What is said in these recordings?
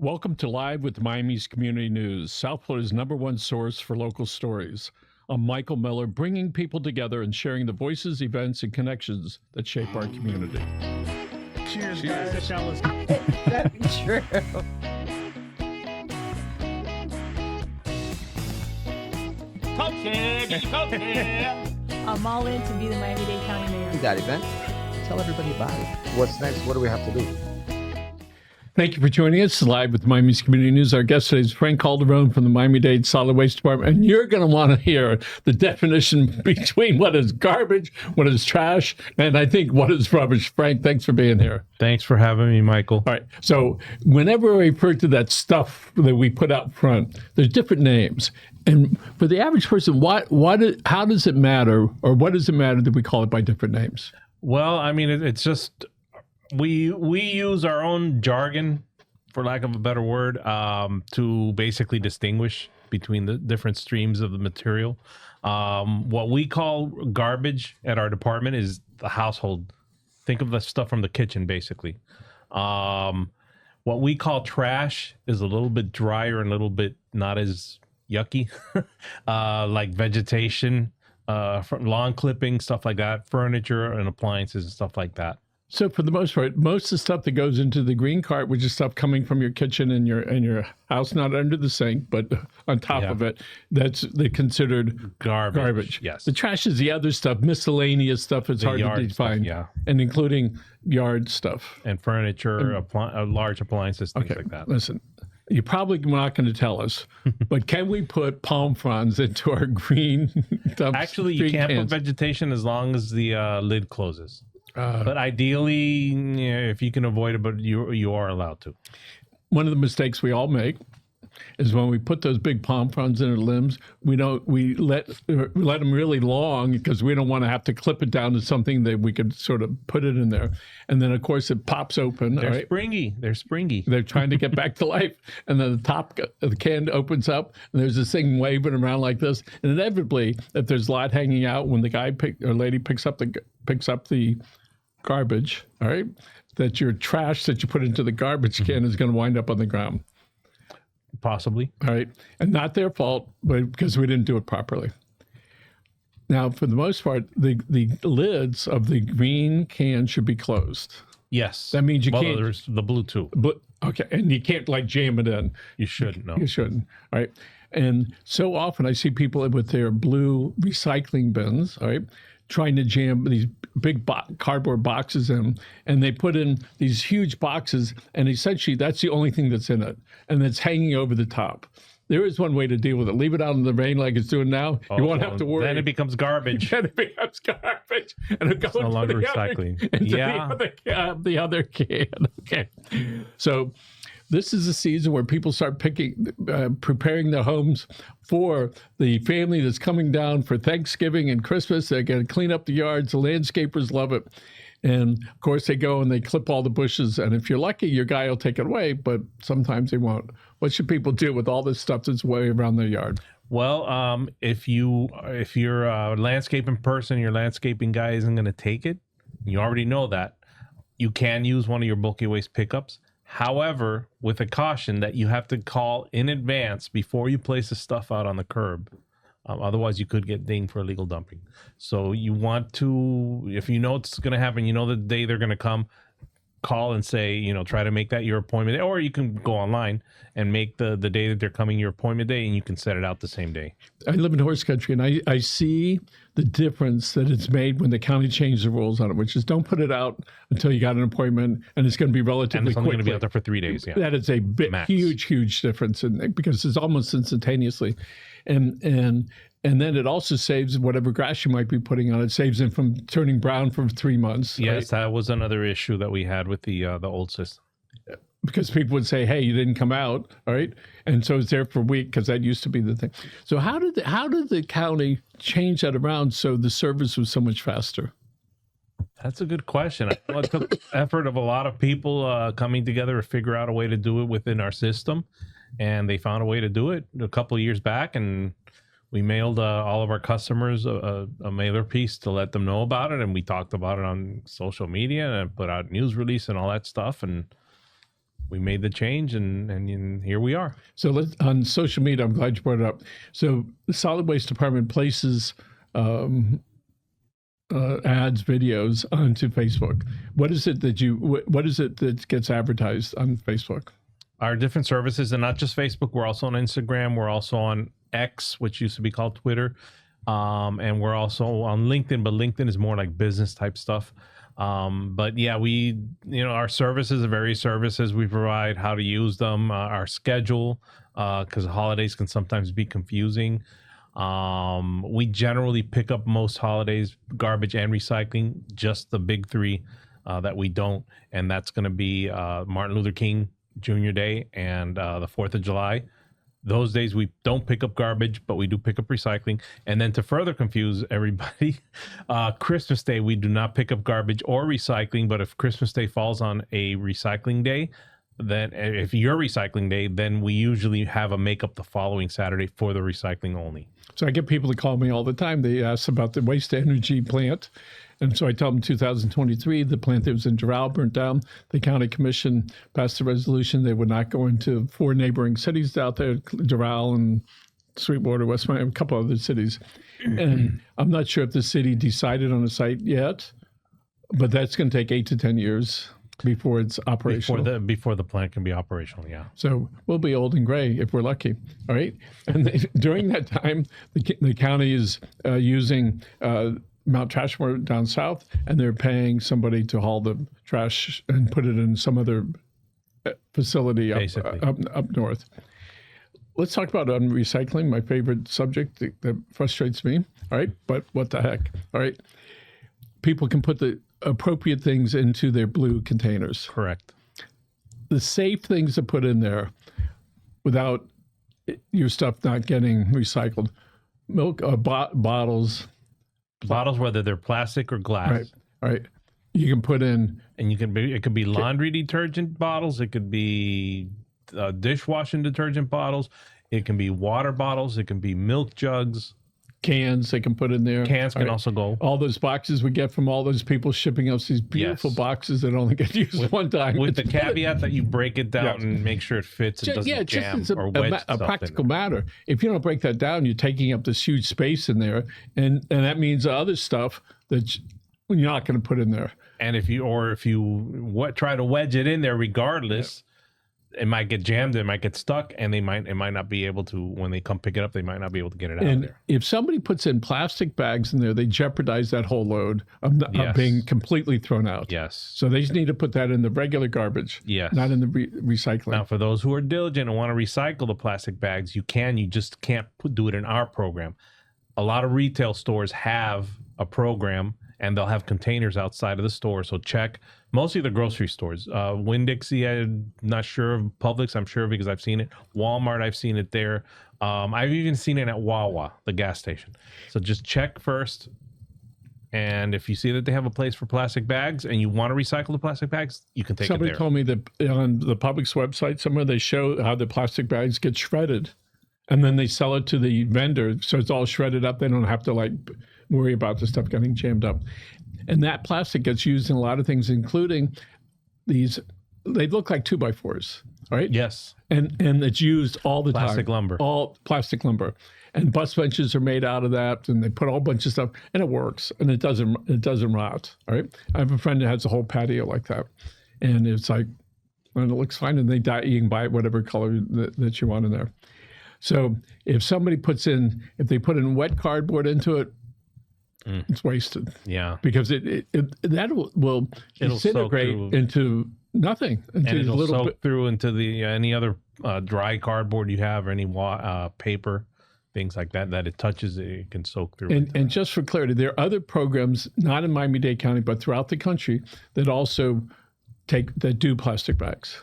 Welcome to Live with Miami's Community News, South Florida's #1 source for local stories. I'm Michael Miller, bringing people together and sharing the voices, events, and connections that shape our community. Cheers, guys. fellas. That'd be true. I'm all in to be the Miami-Dade County mayor. That event. Tell everybody about it. What's next? What do we have to do? Thank you for joining us live with Miami's Community News. Our guest today is Frank Calderon from the Miami-Dade Solid Waste Department, and you're going to want to hear the definition between what is garbage, what is trash, and I think what is rubbish. Frank, thanks for being here. Thanks for having me, Michael. All right. So whenever we refer to that stuff that we put out front, there's different names. And for the average person, how does it matter, or what does it matter that we call it by different names? Well, I mean, it's just we use our own jargon, for lack of a better word, to basically distinguish between the different streams of the material. What we call garbage at our department is the household. Think of the stuff from the kitchen, basically. What we call trash is a little bit drier and a little bit not as yucky, like vegetation, lawn clipping, stuff like that, furniture and appliances and stuff like that. So for the most part, most of the stuff that goes into the green cart, which is stuff coming from your kitchen and your house, not under the sink, but on top of it, that's considered garbage. Yes. The trash is the other stuff, miscellaneous stuff. It's hard to define. Stuff, and including yard stuff and furniture, large appliances, things like that. Listen, you're probably not going to tell us, but can we put palm fronds into our green dump? Actually, you can't put vegetation as long as the lid closes. But ideally, if you can avoid it, but you are allowed to. One of the mistakes we all make is when we put those big palm fronds in our limbs, we let them really long because we don't want to have to clip it down to something that we could sort of put it in there. And then, of course, it pops open. They're springy. They're springy. They're trying to get back to life. And then the top of the can opens up, and there's this thing waving around like this. And inevitably, if there's a lot hanging out, when the guy or lady picks up the garbage, all right, that your trash that you put into the garbage can is going to wind up on the ground. Possibly. All right. And not their fault, but because we didn't do it properly. Now, for the most part, the lids of the green can should be closed. Yes. That means you can't. There's the blue too. Okay. And you can't jam it in. You shouldn't. No. You shouldn't. All right. And so often I see people with their blue recycling bins, all right, trying to jam these big cardboard boxes in, and they put in these huge boxes, and essentially that's the only thing that's in it, and it's hanging over the top. There is one way to deal with it. Leave it out in the rain like it's doing now. You won't have to worry. Then it becomes garbage. Then it becomes garbage. And it's no longer recycling. The other can. Okay. So this is a season where people start preparing their homes for the family that's coming down for Thanksgiving and Christmas. They're going to clean up the yards. The landscapers love it. And, of course, they go and they clip all the bushes. And if you're lucky, your guy will take it away, but sometimes they won't. What should people do with all this stuff that's way around their yard? Well, if you're a landscaping person, your landscaping guy isn't going to take it. You already know that. You can use one of your bulky waste pickups. However, with a caution that you have to call in advance before you place the stuff out on the curb. Otherwise, you could get dinged for illegal dumping. So you want to, if you know it's going to happen, you know the day they're going to come, call and say, try to make that your appointment day. Or you can go online and make the day that they're coming your appointment day, and you can set it out the same day. I live in horse country, and I see the difference that it's made when the county changed the rules on it, which is don't put it out until you got an appointment, and it's going to be relatively quick. And it's only going to be out there for 3 days. Yeah, that is a huge difference, because it's almost instantaneously, and then it also saves whatever grass you might be putting on. It saves them from turning brown for 3 months. Yes, right? That was another issue that we had with the old system. Because people would say, "Hey, you didn't come out," all right, and so it's there for a week, because that used to be the thing. So how did the county change that around so the service was so much faster? That's a good question. I know it took the effort of a lot of people coming together to figure out a way to do it within our system, and they found a way to do it a couple of years back, and we mailed all of our customers a mailer piece to let them know about it, and we talked about it on social media and put out news release and all that stuff, and we made the change, and here we are. So on social media, I'm glad you brought it up. So the Solid Waste Department places ads, videos onto Facebook. What is it that gets advertised on Facebook? Our different services, and not just Facebook. We're also on Instagram. We're also on X, which used to be called Twitter. And we're also on LinkedIn, but LinkedIn is more like business type stuff. But yeah, our services, the various services we provide, how to use them, our schedule, because holidays can sometimes be confusing. We generally pick up most holidays, garbage and recycling, just the big three that we don't. And that's going to be Martin Luther King Jr. Day and the 4th of July. Those days we don't pick up garbage, but we do pick up recycling. And then to further confuse everybody, Christmas Day, we do not pick up garbage or recycling. But if Christmas Day falls on a recycling day, then if your recycling day, then we usually have a makeup the following Saturday for the recycling only. So I get people to call me all the time. They ask about the waste energy plant. And so I tell them 2023, the plant that was in Doral burnt down. The county commission passed a resolution they would not go into 4 neighboring cities out there, Doral and Sweetwater, West Miami, a couple other cities. And I'm not sure if the city decided on a site yet, but that's going to take 8 to 10 years before it's operational. Before the plant can be operational, yeah. So we'll be old and gray if we're lucky, all right? And during that time, the county is using Mount Trashmore down south, and they're paying somebody to haul the trash and put it in some other facility up north. Let's talk about recycling, my favorite subject that frustrates me, all right? But what the heck, all right? People can put the appropriate things into their blue containers. Correct. The safe things to put in there without your stuff not getting recycled. Milk bottles, whether they're plastic or glass. Right. You can put in, and it could be laundry detergent bottles. It could be dishwashing detergent bottles. It can be water bottles. It can be milk jugs. Cans they can put in there. Cans can also go. All those boxes we get from all those people shipping us these beautiful boxes that only get used one time. With the caveat that you break it down and make sure it fits and doesn't jam or wedge a practical matter. If you don't break that down, you're taking up this huge space in there, and that means other stuff that you're not going to put in there. And if you try to wedge it in there, regardless. It might get jammed, it might get stuck, and it might not be able to, when they come pick it up, they might not be able to get it out of there. If somebody puts in plastic bags in there, they jeopardize that whole load of being completely thrown out. Yes. So they just need to put that in the regular garbage, not in the recycling. Now, for those who are diligent and want to recycle the plastic bags, you just can't do it in our program. A lot of retail stores have a program, and they'll have containers outside of the store. So check. Mostly the grocery stores. Winn-Dixie, I'm not sure of. Publix, I'm sure because I've seen it. Walmart, I've seen it there. I've even seen it at Wawa, the gas station. So just check first. And if you see that they have a place for plastic bags and you want to recycle the plastic bags, you can take it there. Somebody told me that on the Publix website, somewhere they show how the plastic bags get shredded. And then they sell it to the vendor. So it's all shredded up. They don't have to worry about the stuff getting jammed up. And that plastic gets used in a lot of things, including these, they look like 2x4s, right? Yes. And it's used all the time. Plastic lumber. All plastic lumber. And bus benches are made out of that, and they put a whole bunch of stuff, and it works, and it doesn't rot, all right? I have a friend that has a whole patio like that, and it's like, and it looks fine, and you can buy it whatever color that you want in there. So if somebody if they put in wet cardboard into it, it's wasted. Yeah, because that will disintegrate into nothing. And it'll soak through into the any other dry cardboard you have, or any paper, things like that it touches. It can soak through. And just for clarity, there are other programs, not in Miami-Dade County, but throughout the country, that also do plastic bags.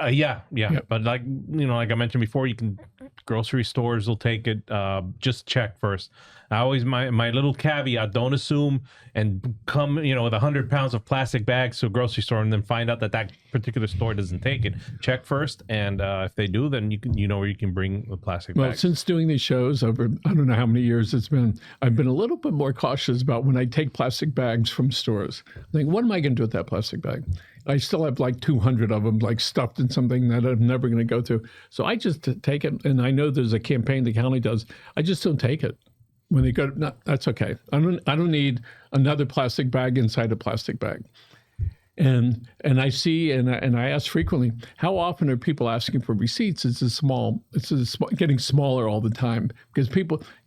Yeah. But like I mentioned before, grocery stores will take it. Just check first. I always, my little caveat, don't assume and come, with 100 pounds of plastic bags to a grocery store and then find out that particular store doesn't take it. Check first. And if they do, then you know where you can bring the plastic bags. Well, since doing these shows over, I don't know how many years it's been, I've been a little bit more cautious about when I take plastic bags from stores. I think, what am I going to do with that plastic bag? I still have like 200 of them, like stuffed in something that I'm never going to go through. So I just take it, and I know there's a campaign the county does. I just don't take it. When they go, no, that's okay. I don't need another plastic bag inside a plastic bag. And I see, and I ask frequently, how often are people asking for receipts? It's getting smaller all the time because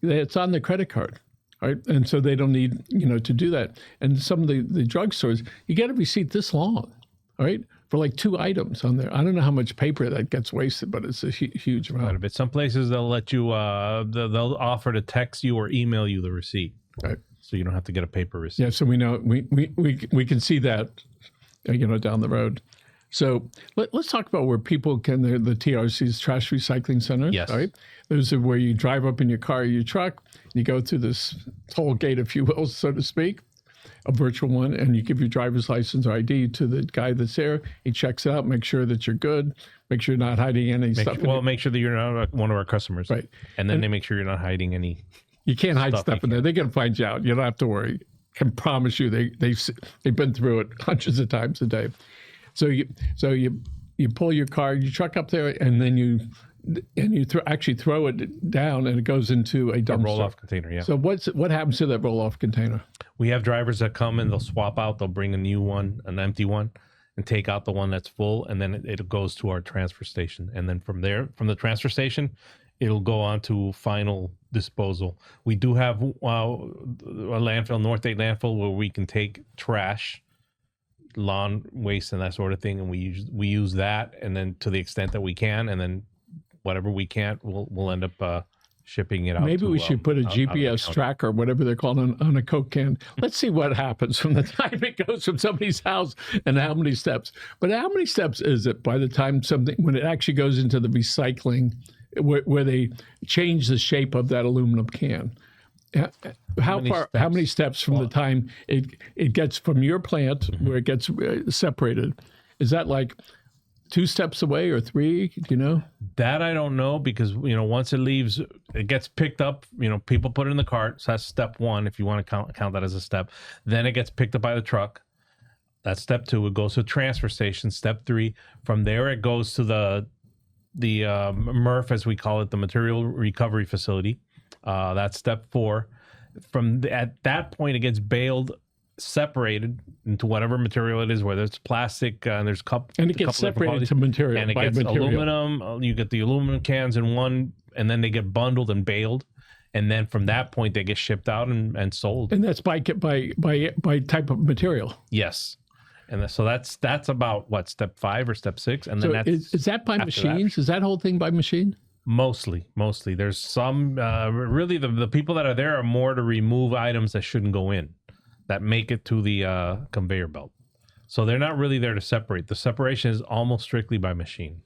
it's on the credit card, right? And so they don't need, to do that. And some of the drugstores, you get a receipt this long, right? For like 2 items on there. I don't know how much paper that gets wasted, but it's a huge amount. Quite a bit. Some places they'll let you, they'll offer to text you or email you the receipt, right? So you don't have to get a paper receipt. Yeah, so we know we can see that, down the road. So let's talk about where people can, the TRC's trash recycling centers. Yes. Right? Those are where you drive up in your car or your truck, you go through this toll gate, if you will, so to speak, a virtual one, and you give your driver's license or ID to the guy that's there. He checks it out, make sure that you're good, make sure you're not hiding any stuff. Make sure that you're not one of our customers. Right. And then they make sure you're not hiding any. You can't hide stuff in there. They're going to find you out. You don't have to worry. I can promise you they've been through it hundreds of times a day. So you pull your truck up there, and then you actually throw it down, and it goes into a dumpster. Roll-off container, yeah. So what happens to that roll-off container? We have drivers that come and they'll swap out. They'll bring a new one, an empty one, and take out the one that's full, and then it goes to our transfer station. And then from the transfer station, it'll go on to final disposal. We do have a landfill, North 8 landfill, where we can take trash, lawn waste, and that sort of thing, and we use that, and then to the extent that we can, and then whatever we can't, we'll end up shipping it out. Maybe we should put a GPS tracker, whatever they're called, on a Coke can. Let's see what happens from the time it goes from somebody's house and how many steps. But how many steps is it by the time when it actually goes into the recycling, where they change the shape of that aluminum can? How many steps from the time it gets from your plant where it gets separated? Is that like 2 steps away or 3? Do you know? That I don't know, because once it leaves, it gets picked up. People put it in the cart. So that's step 1, if you want to count that as a step. Then it gets picked up by the truck. That's step 2. It goes to a transfer station. Step 3. From there, it goes to the MRF, as we call it, the material recovery facility. That's step 4. At that point, it gets baled, separated into whatever material it is, whether it's plastic, and there's and it gets separated to material, and it gets aluminum. You get the aluminum cans in one, and then they get bundled and baled, and then from that point they get shipped out and sold. And that's by type of material. Yes. And so that's about what, step 5 or step 6, and then is that by machines? Is that whole thing by machine? Mostly. There's some really the people that are there are more to remove items that shouldn't go in, that make it to the conveyor belt. So they're not really there to separate. The separation is almost strictly by machine.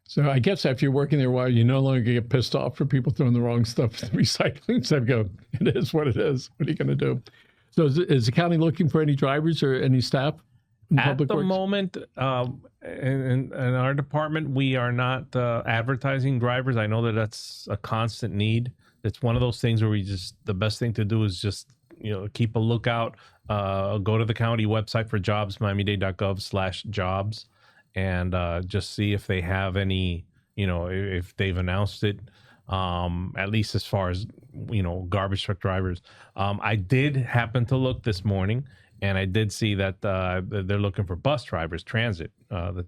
So I guess if you're working there a while, you no longer get pissed off for people throwing the wrong stuff in the recycling. So go, it is what it is. What are you going to do? So is the county looking for any drivers or any staff in public works? At the moment, in our department, we are not advertising drivers. I know that that's a constant need. It's one of those things where the best thing to do is just keep a lookout. Go to the county website for jobs, miamidade.gov/jobs, and just see if they have any, if they've announced it, at least as far as, garbage truck drivers. I did happen to look this morning, and I did see that they're looking for bus drivers, transit, the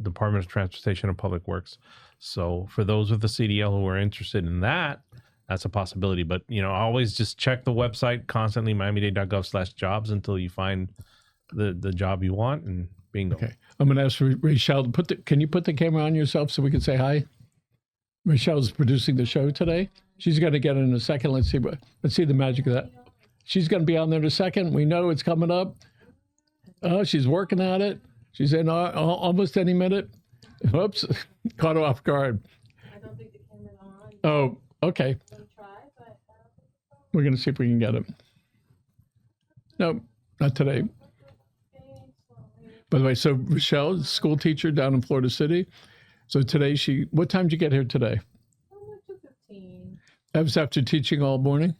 Department of Transportation and Public Works. So for those with the CDL who are interested in that, that's a possibility. But, always just check the website constantly, miamidade.gov/jobs, until you find the job you want, and bingo. Okay. I'm going to ask Rachel, can you put the camera on yourself so we can say hi? Rachel's producing the show today. She's going to get it in a second. Let's see the magic of that. She's going to be on there in a second. We know it's coming up. Oh, she's working at it. She's in almost any minute. Oops, caught her off guard. I don't think the camera's on. Oh, okay. We're going to see if we can get it. No, not today. By the way, so Rochelle, school teacher down in Florida City. So today what time did you get here today? 2:15. That was after teaching all morning?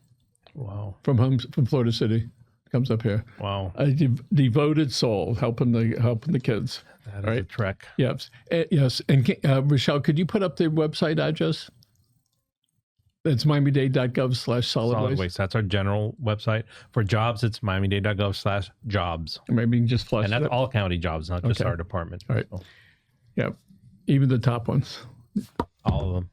Wow. From Florida City. comes up here. Wow. A devoted soul helping the kids. That is a trek. Yes. Yes. And Rochelle, could you put up the website address? It's miamidade.gov/solid waste. That's our general website. For jobs, it's miamidade.gov/jobs. Maybe you can just flash And that's all county jobs, not just our department. All right. So, Yeah. Even the top ones. all of them.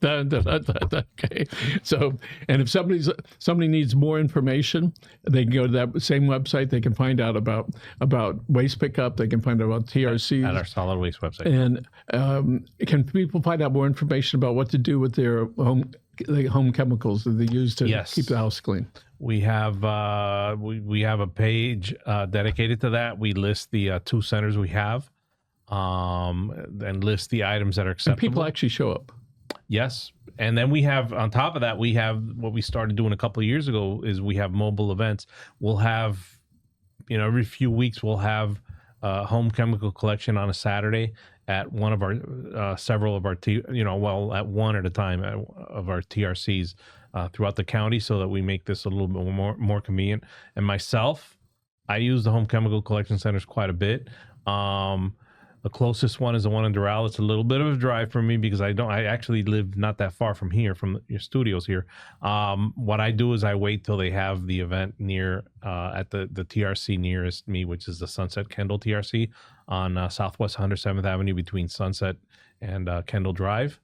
Okay. So, and if somebody needs more information, they can go to that same website. They can find out about waste pickup. They can find out about TRCs At our solid waste website. And can people find out more information about what to do with their home chemicals that they use to keep the house clean? We have we have a page dedicated to that. We list the 2 centers we have, and list the items that are acceptable. And people actually show up. Yes. And then we have, on top of that, we have what we started doing a couple of years ago is we have mobile events. We'll have, every few weeks we'll have home chemical collection on a Saturday at one of our, several of our, at one at a time of our TRCs throughout the county, so that we make this a little bit more convenient. And myself, I use the home chemical collection centers quite a bit. The closest one is the one in Doral. It's a little bit of a drive for me because I actually live not that far from here, from your studios here. What I do is I wait till they have the event near at the TRC nearest me, which is the Sunset Kendall TRC on Southwest 107th Avenue between Sunset and Kendall Drive.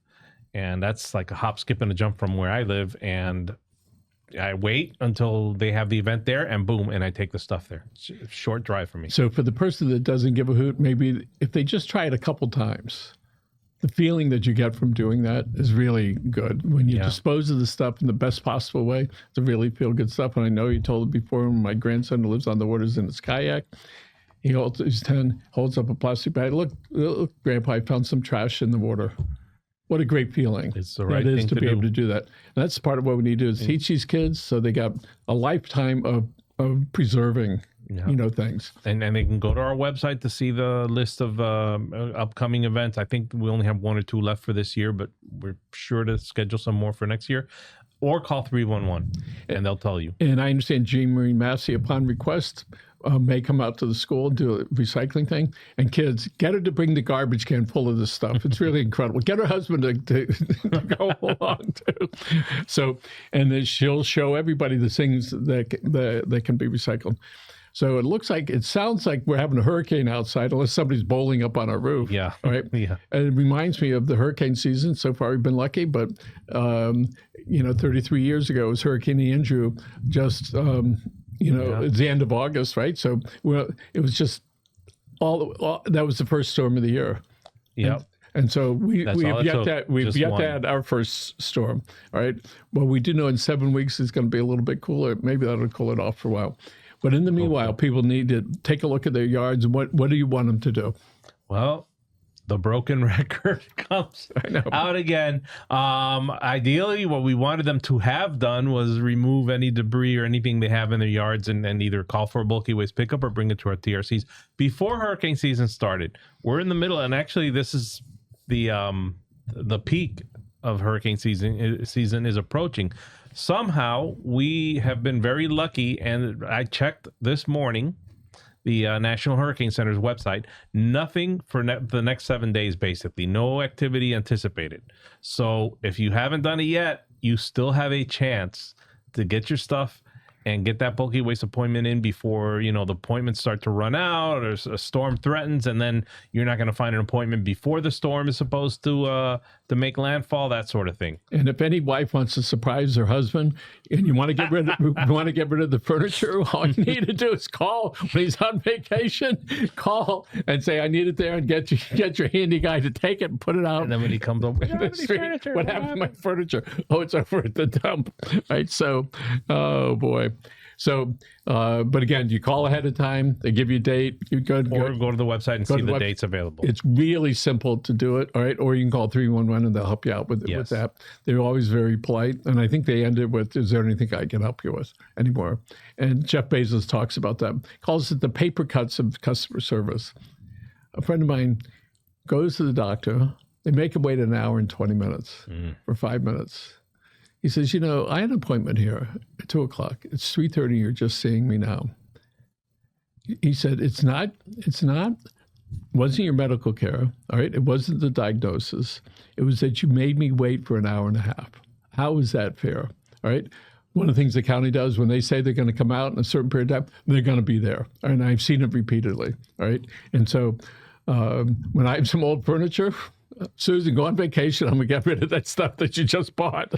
And that's like a hop, skip, and a jump from where I live. And I wait until they have the event there, and boom, and I take the stuff there. It's a short drive for me. So for the person that doesn't give a hoot, maybe if they just try it a couple times, the feeling that you get from doing that is really good. When you dispose of the stuff in the best possible way, it's a really feel-good stuff. And I know you told it before, when my grandson who lives on the waters in his kayak, he's 10, holds up a plastic bag. Look, Grandpa, I found some trash in the water. What a great feeling it's the right that is thing to be able to do that. And that's part of what we need to do is teach these kids so they got a lifetime of preserving, things. And they can go to our website to see the list of upcoming events. I think we only have 1 or 2 left for this year, but we're sure to schedule some more for next year. Or call 311 and they'll tell you. And I understand Jean Marie Massey, upon request, may come out to the school and do a recycling thing. And kids, get her to bring the garbage can full of this stuff. It's really incredible. Get her husband to go along too. So, and then she'll show everybody the things that can be recycled. So it sounds like we're having a hurricane outside, unless somebody's bowling up on our roof. Yeah. Right. Yeah. And it reminds me of the hurricane season. So far, we've been lucky, but 33 years ago, it was Hurricane Andrew. Just it's the end of August, right? So it was just all that was the first storm of the year. Yeah. And so we've yet to add our first storm. All right. Well, we do know in 7 weeks it's going to be a little bit cooler. Maybe that'll cool it off for a while. But in the meanwhile, people need to take a look at their yards. And what do you want them to do? Well, the broken record comes out again. Ideally, what we wanted them to have done was remove any debris or anything they have in their yards and either call for a bulky waste pickup or bring it to our TRCs before hurricane season started. We're in the middle, and actually this is the peak of hurricane season is approaching. Somehow we have been very lucky, and I checked this morning the National Hurricane Center's website. Nothing for the next 7 days, basically. No activity anticipated. So if you haven't done it yet, you still have a chance to get your stuff and get that bulky waste appointment in before, the appointments start to run out or a storm threatens, and then you're not going to find an appointment before the storm is supposed to make landfall, that sort of thing. And if any wife wants to surprise her husband and you want to get rid of the furniture, all you need to do is call when he's on vacation, call and say, I need it there, and get your handy guy to take it and put it out. And then when he comes over, what happened to my furniture? Oh, it's over at the dump. Right. So, oh boy. So, but again, you call ahead of time. They give you a date. You go to the website and see the dates available. It's really simple to do it. All right. Or you can call 311 and they'll help you out with that. They're always very polite. And I think they end it with, is there anything I can help you with anymore? And Jeff Bezos talks about that. Calls it the paper cuts of customer service. A friend of mine goes to the doctor. They make him wait an hour and 20 minutes for 5 minutes. He says, I had an appointment here at 2:00. It's 3:30. You're just seeing me now. He said, wasn't your medical care, all right? It wasn't the diagnosis. It was that you made me wait for an hour and a half. How is that fair, all right? One of the things the county does when they say they're going to come out in a certain period of time, they're going to be there. And I've seen it repeatedly, all right? And so when I have some old furniture, Susan, go on vacation. I'm going to get rid of that stuff that you just bought.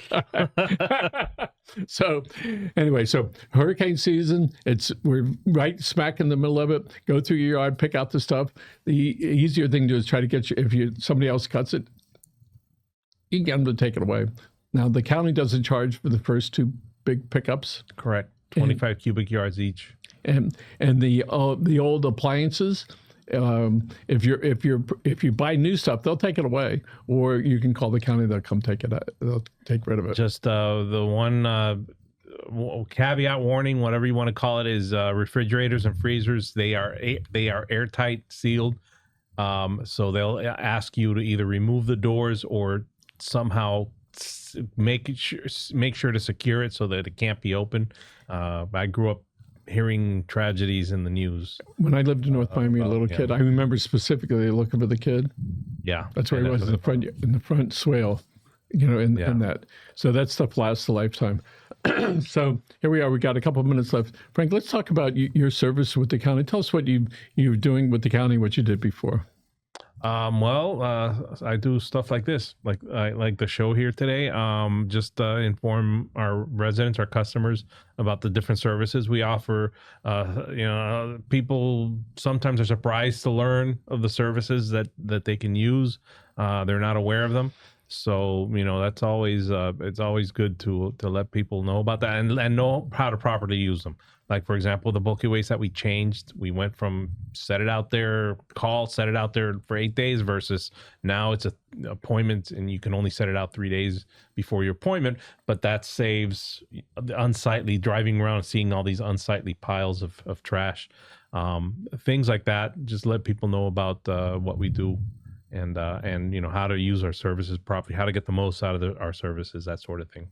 So anyway, so hurricane season, we're right smack in the middle of it. Go through your yard, pick out the stuff. The easier thing to do is try to get somebody else cuts it, you can get them to take it away. Now, the county doesn't charge for the first 2 big pickups. Correct. 25 cubic yards each. And the old appliances, if you buy new stuff, they'll take it away, or you can call the county. They'll come take it. They'll take rid of it. Just the one caveat warning, whatever you want to call it, is refrigerators and freezers. They are airtight, sealed. So they'll ask you to either remove the doors or somehow make sure to secure it so that it can't be opened. I grew up hearing tragedies in the news. When I lived in North Miami, a little kid, I remember specifically looking for the kid. Yeah, that's where he was in the front swale, in that. So that stuff lasts a lifetime. So here we are. We got a couple of minutes left. Frank, let's talk about your service with the county. Tell us what you're doing with the county, what you did before. I do stuff like this, like the show here today. Just inform our residents, our customers about the different services we offer. People sometimes are surprised to learn of the services that they can use. They're not aware of them. So, that's always, it's always good to let people know about that and know how to properly use them. Like, for example, the bulky waste that we changed, we went from set it out there for 8 days versus now it's an appointment and you can only set it out 3 days before your appointment. But that saves unsightly driving around and seeing all these unsightly piles of trash. Things like that. Just let people know about what we do. And how to use our services properly, how to get the most out of our services, that sort of thing.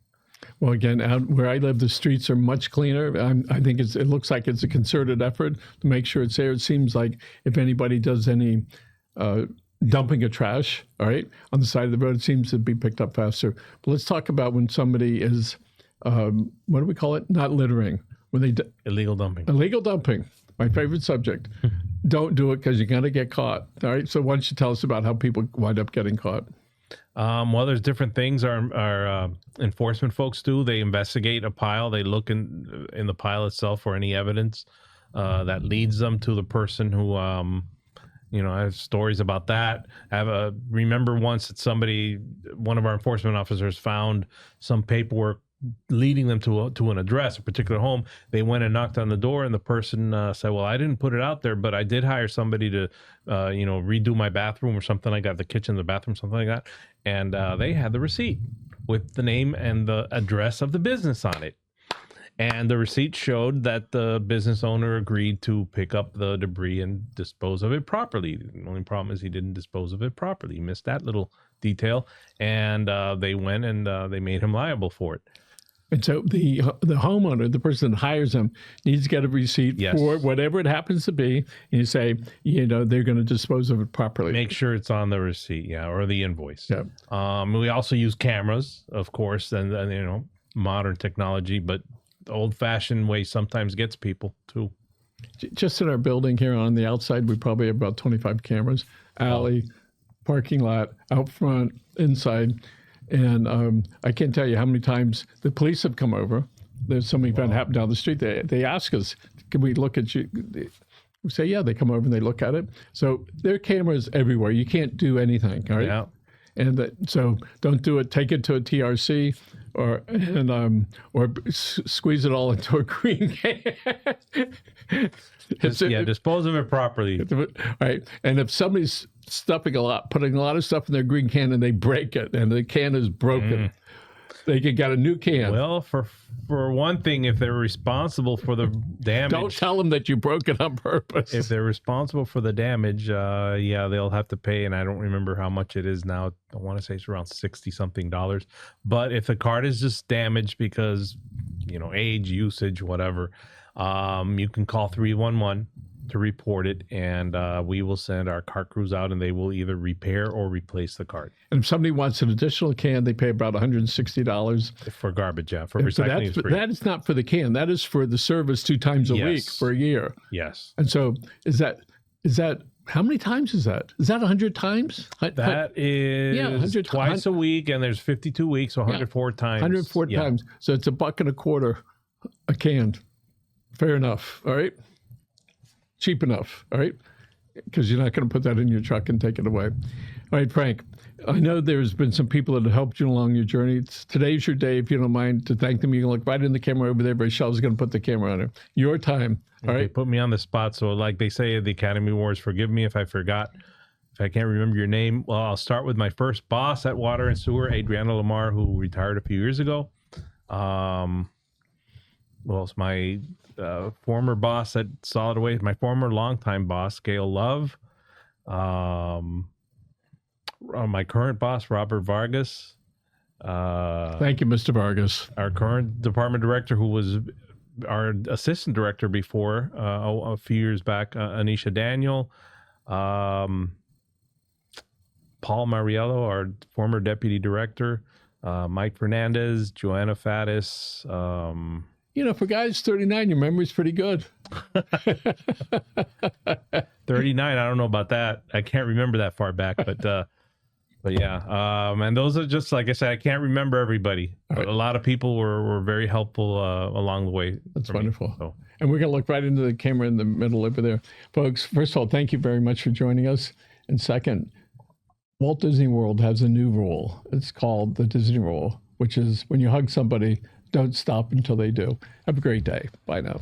Well, again, out where I live, the streets are much cleaner. I think it looks like it's a concerted effort to make sure it's there. It seems like if anybody does any dumping of trash, all right, on the side of the road, it seems to be picked up faster. But let's talk about when somebody is, what do we call it? Not littering. When illegal dumping. Illegal dumping. My favorite subject. Don't do it because you're going to get caught. All right. So why don't you tell us about how people wind up getting caught? There's different things our enforcement folks do. They investigate a pile. They look in the pile itself for any evidence that leads them to the person who, I have stories about that. Remember once that one of our enforcement officers found some paperwork leading them to an address, a particular home. They went and knocked on the door, and the person said, well, I didn't put it out there, but I did hire somebody to, redo my bathroom or something like that, the kitchen, the bathroom, something like that. And they had the receipt with the name and the address of the business on it. And the receipt showed that the business owner agreed to pick up the debris and dispose of it properly. The only problem is he didn't dispose of it properly. He missed that little detail. And they went and they made him liable for it. And so the homeowner, the person that hires them, needs to get a receipt for whatever it happens to be. And you say, they're going to dispose of it properly. Make sure it's on the receipt, or the invoice. Yeah. We also use cameras, of course, and modern technology, but the old-fashioned way sometimes gets people too. Just in our building here on the outside, we probably have about 25 cameras. Alley, parking lot, out front, inside. And I can't tell you how many times the police have come over. There's some event happened down the street. They ask us, can we look at you? We say, yeah, they come over and they look at it. So there are cameras everywhere. You can't do anything, all right? Yeah. And so don't do it. Take it to a TRC or squeeze it all into a green can. Dispose of it properly. Right. And if somebody's putting a lot of stuff in their green can and they break it and the can is broken, They get a new can. Well, for one thing, if they're responsible for the damage, don't tell them that you broke it on purpose. if they're responsible for the damage, yeah, they'll have to pay. And I don't remember how much it is now. I want to say it's around $60-something. But if the card is just damaged because, age, usage, whatever, you can call 311 to report it, and we will send our cart crews out, and they will either repair or replace the cart. And if somebody wants an additional can, they pay about $160 For garbage, yeah. For And so recycling, it's free. that is not for the can. That is for the service 2 times a week Yes. for a year. Yes. And so is that how many times is that? Is that 100 times? That is 100 twice a week, and there's 52 weeks, so 104 times. 104 Yeah. times. So it's $1.25 a can. Fair enough. All right. Cheap enough. All right. Because you're not going to put that in your truck and take it away. All right, Frank. I know there's been some people that have helped you along your journey. Today's your day. If you don't mind to thank them, you can look right in the camera over there. Michelle's going to put the camera on her. Your time. All Okay, right. put me on the spot. So, like they say at the Academy Awards, forgive me if I forgot. If I can't remember your name, well, I'll start with my first boss at Water and Sewer, Adriana Lamar, who retired a few years ago. It's my former boss at Solid Waste, my former longtime boss, Gail Love. My current boss, Robert Vargas. Thank you, Mr. Vargas. Our current department director, who was our assistant director before a few years back, Anisha Daniel. Paul Mariello, our former deputy director. Mike Fernandez, Joanna Faddis. For guys 39, your memory's pretty good. 39, I don't know about that. I can't remember that far back, but yeah. And those are just, like I said, I can't remember everybody, but a lot of people were very helpful along the way. That's for me. wonderful. So, And we're going to look right into the camera in the middle over there. Folks, first of all, thank you very much for joining us. And second, Walt Disney World has a new rule. It's called the Disney Rule, which is when you hug somebody, don't stop until they do. Have a great day. Bye now.